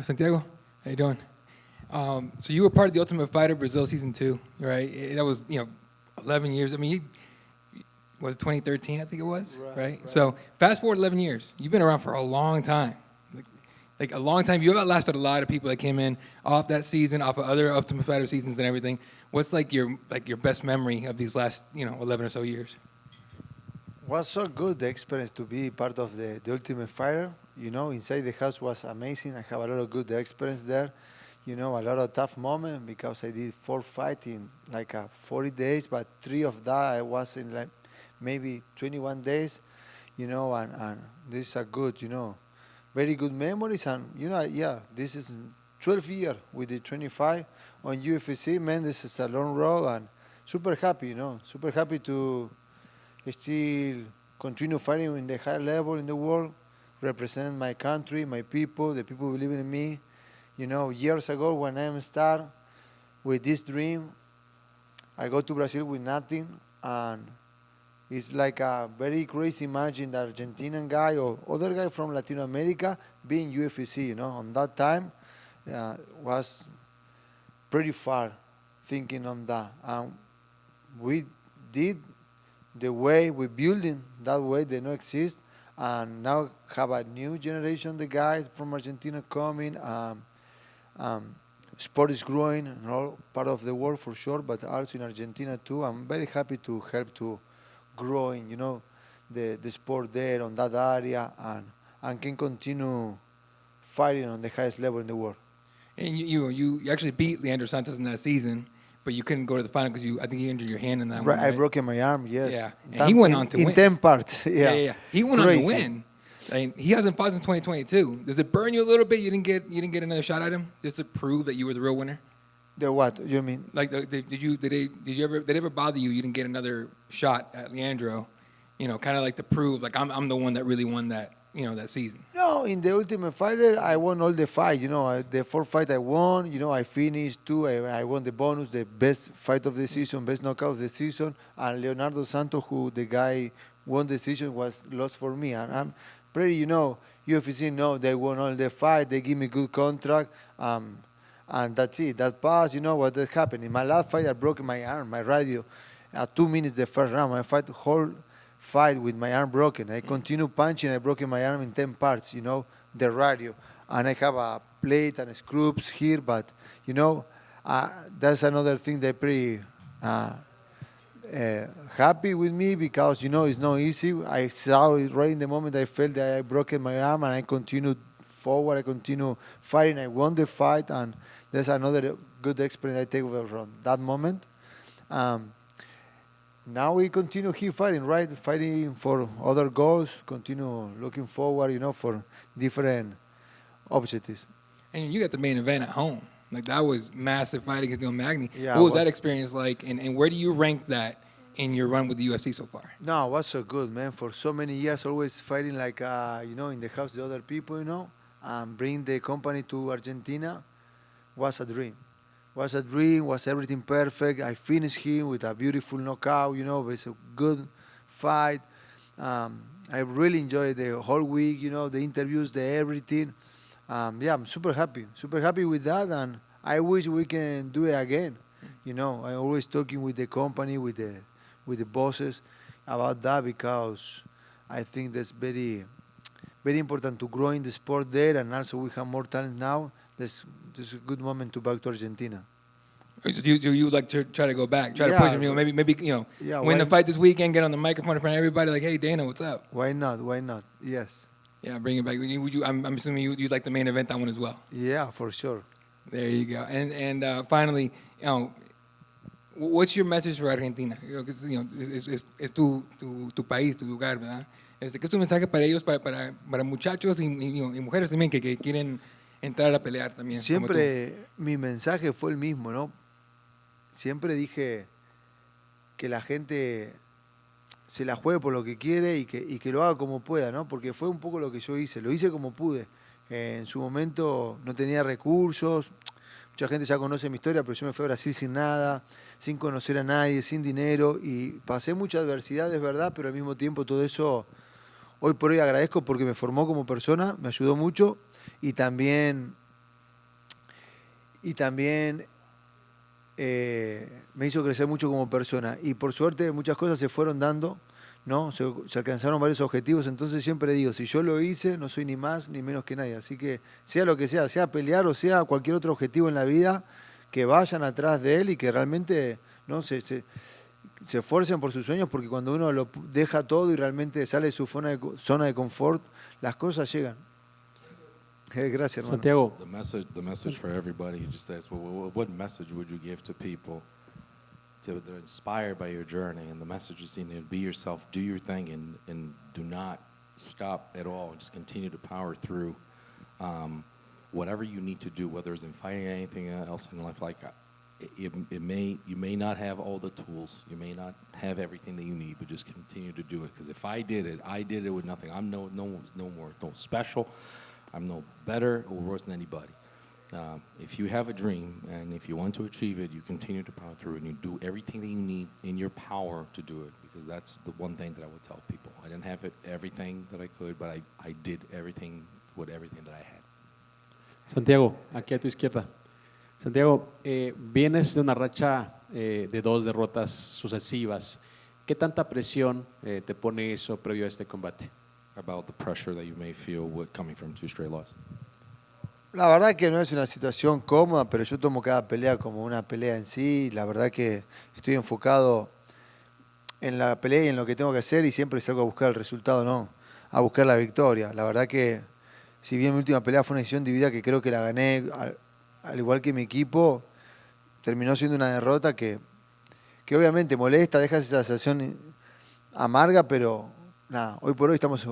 Santiago, how you doing? So you were part of the Ultimate Fighter Brazil season 2, right? That was 11 years. I mean, was 2013, I think it was, right? So fast forward 11 years. You've been around for a long time, like a long time. You've outlasted a lot of people that came in off that season, off of other Ultimate Fighter seasons and everything. What's your best memory of these last 11 or so years? Was so good the experience to be part of the Ultimate Fighter. Inside the house was amazing. I have a lot of good experience there. A lot of tough moments because I did 4 fights in 40 days, but 3 of that I was in maybe 21 days. And these are good. Very good memories. And this is 12 years with the 25 on UFC. Man, this is a long road and super happy. Super happy to still continue fighting in the high level in the world, represent my country, my people, the people believing in me. Years ago when I start with this dream, I go to Brazil with nothing, and it's like a very crazy imagine the Argentinian guy or other guy from Latin America being UFC. On that time was pretty far thinking on that, and we did the way we building that way they don't exist, and now have a new generation, the guys from Argentina coming. Sport is growing in all part of the world for sure, but also in Argentina too. I'm very happy to help to growing, the sport there on that area, and can continue fighting on the highest level in the world. And you actually beat Leandro Santos in that season, but you couldn't go to the final because I think you injured your hand in that one. Right? I broke my arm, yes. Yeah, and he went on to win. In 10 parts, yeah. He went on to win. I mean, he hasn't fought since 2022. Does it burn you a little bit? You didn't get another shot at him just to prove that you were the real winner. The what? You mean? Did they ever bother you? You didn't get another shot at Leandro, kind of like to prove I'm the one that really won that that season. No, in the Ultimate Fighter, I won all the fights. The 4 fight I won. I finished 2. I won the bonus, the best fight of the season, best knockout of the season. And Leonardo Santos, who the guy won the season, was lost for me. And I'm pretty, UFC know they won all the fight. They give me good contract. And that's it. That passed. What happened. In my last fight, I broke my arm, my radio. At 2 minutes the first round, I fight whole fight with my arm broken. I continue punching. I broke my arm in 10 parts. The radio, and I have a plate and screws here. But that's another thing that pretty happy with me because it's not easy. I saw it right in the moment I felt that I broke my arm, and I continued forward. I continue fighting. I won the fight, and that's another good experience I take from that moment. Now we continue here fighting, right? Fighting for other goals, continue looking forward, for different objectives. And you got the main event at home. That was massive fight against Neil Magny. Yeah, what was that experience like? And where do you rank that in your run with the UFC so far? No, it was so good, man. For so many years, always fighting in the house of other people, and bring the company to Argentina was a dream. Was everything perfect. I finished him with a beautiful knockout, it was a good fight. I really enjoyed the whole week, the interviews, the everything. I'm super happy with that, and I wish we can do it again. I'm always talking with the company, with the bosses about that, because I think that's very, very important to grow in the sport there, and also we have more talent now. This is a good moment to back to Argentina. Do you like to try to go back, to push him? Maybe win the fight this weekend, get on the microphone in front of everybody, like, hey Dana, what's up? Why not? Yes. Yeah, bring it back. I'm assuming you'd like the main event that one as well. Yeah, for sure. There you go. And finally, what's your message for Argentina? Es tu país, tu lugar, ¿verdad? ¿Qué es tu mensaje para ellos, para muchachos y mujeres también que quieren entrar a pelear también? Siempre mi mensaje fue el mismo, ¿no? Siempre dije que la gente se la juegue por lo que quiere y que lo haga como pueda, ¿no? Porque fue un poco lo que yo hice. Lo hice como pude. En su momento no tenía recursos. Mucha gente ya conoce mi historia, pero yo me fui a Brasil sin nada, sin conocer a nadie, sin dinero. Y pasé mucha adversidad, es verdad, pero al mismo tiempo todo eso hoy por hoy agradezco porque me formó como persona, me ayudó mucho. Y también y también me hizo crecer mucho como persona. Y por suerte muchas cosas se fueron dando, ¿no? Se alcanzaron varios objetivos, entonces siempre digo, si yo lo hice, no soy ni más ni menos que nadie. Así que sea lo que sea pelear o sea cualquier otro objetivo en la vida, que vayan atrás de él y que realmente, ¿no? se esfuercen por sus sueños, porque cuando uno lo deja todo y realmente sale de su zona de confort, las cosas llegan. Gracias, hermano. Santiago, The message for everybody who just asked, what message would you give to people they're inspired by your journey? And the message is, be yourself, do your thing, and do not stop at all. Just continue to power through whatever you need to do, whether it's in fighting or anything else in life. Like you may not have all the tools, you may not have everything that you need, but just continue to do it. Because if I did it with nothing. I'm no special. I'm no better or worse than anybody. If you have a dream and if you want to achieve it, you continue to power through and you do everything that you need in your power to do it, because that's the one thing that I would tell people. I didn't have everything that I could, but I did everything with everything that I had. Santiago, aquí a tu izquierda. Santiago, vienes de una racha de 2 derrotas sucesivas. ¿Qué tanta presión te pone eso previo a este combate? About the pressure that you may feel coming from 2 straight losses. La verdad que no es una situación cómoda, pero yo tomo cada pelea como una pelea en sí. La verdad que estoy enfocado en la pelea y en lo que tengo que hacer, y siempre salgo a buscar el resultado, no a buscar la victoria. La verdad que, si bien mi última pelea fue una decisión dividida que creo que la gané, al igual que mi equipo, terminó siendo una derrota que obviamente molesta, deja esa sensación amarga, pero nada, hoy por hoy estamos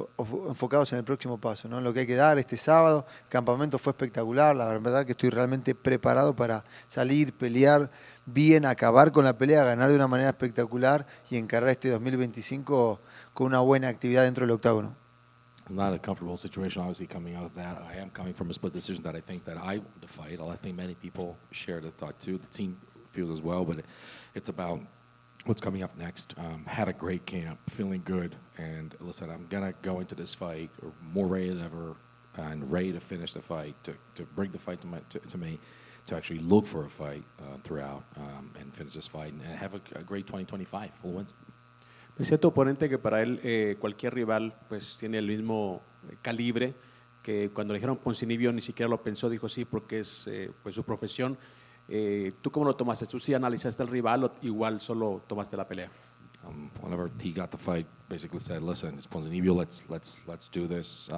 enfocados en el próximo paso, ¿no? En lo que hay que dar este sábado. El campamento fue espectacular, la verdad que estoy realmente preparado para salir, pelear bien, acabar con la pelea, ganar de una manera espectacular y encarar este 2025 con una buena actividad dentro del octágono. It's not a comfortable situation, obviously, coming out of that. I am coming from a split decision that I think that I want to fight. I think many people share the thought too. The team feels as well, but it's about what's coming up next. Had a great camp, feeling good, and listen, I'm gonna go into this fight more ready than ever, and ready to finish the fight, to bring the fight to me, to actually look for a fight throughout, and finish this fight and have a great 2025 full wins. Decía tu oponente que para él cualquier rival pues tiene el mismo calibre, que cuando le dijeron Ponzinibbio ni siquiera lo pensó, dijo sí porque es pues su profesión. ¿Tú cómo lo tomaste? ¿Tú sí analizaste al rival o igual solo tomaste la pelea? Whenever he got the fight, basically said, "Listen, it's Ponzinibbio. Let's do this.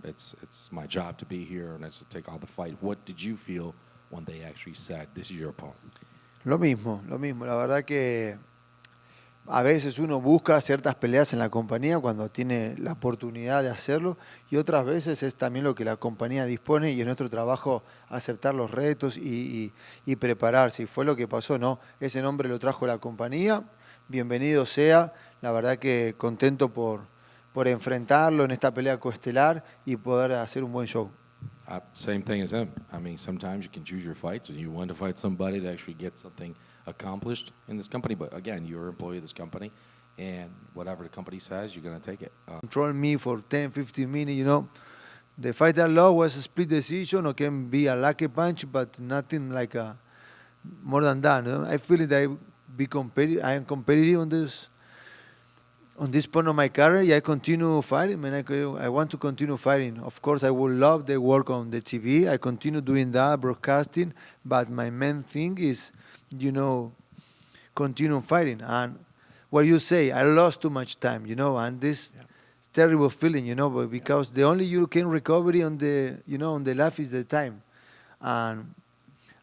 It's my job to be here, and let's take on the fight." What did you feel when they actually said, "This is your opponent"? Lo mismo. La verdad que a veces uno busca ciertas peleas en la compañía cuando tiene la oportunidad de hacerlo, y otras veces es también lo que la compañía dispone, y es nuestro trabajo aceptar los retos y prepararse. Y fue lo que pasó, ¿no? Ese nombre lo trajo la compañía, bienvenido sea. La verdad que contento por enfrentarlo en esta pelea coestelar y poder hacer un buen show. Same thing as him. I mean, sometimes you can choose your fights, and you want to fight somebody to actually get something accomplished in this company. But again, you're an employee of this company, and whatever the company says, you're going to take it. Control me for 10, 15 minutes, you know. The fight I lost was a split decision, or can be a lucky punch, but nothing like more than that. You know? I feel that I am competitive on this point of my career. Yeah, I continue fighting, man. I want to continue fighting. Of course, I would love the work on the TV. I continue doing that, broadcasting, but my main thing is, you know, continue fighting. And what you say, I lost too much time, you know, and this terrible feeling, you know, but because the only you can recover on the, you know, on the life is the time. And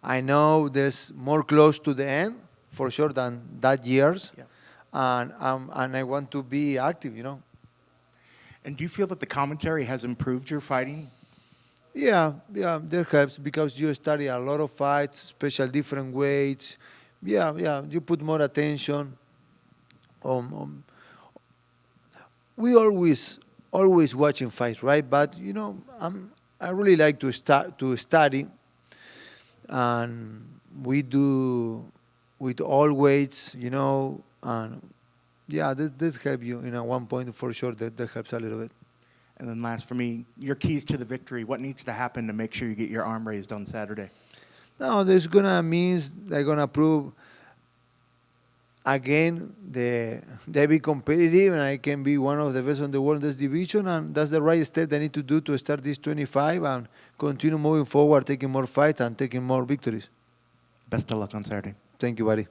I know there's more close to the end, for sure, than that years. Yeah. And I want to be active, you know. And do you feel that the commentary has improved your fighting? Yeah, that helps because you study a lot of fights, special different weights. Yeah, you put more attention. We always watching fights, right? But you know, I really like to study, and we do with all weights, you know, and yeah, this helps you in one point for sure. That helps a little bit. And then last for me, your keys to the victory. What needs to happen to make sure you get your arm raised on Saturday? No, this gonna means they're gonna prove again they be competitive, and I can be one of the best in the world in this division, and that's the right step they need to do to start this 25 and continue moving forward, taking more fights and taking more victories. Best of luck on Saturday. Thank you, buddy.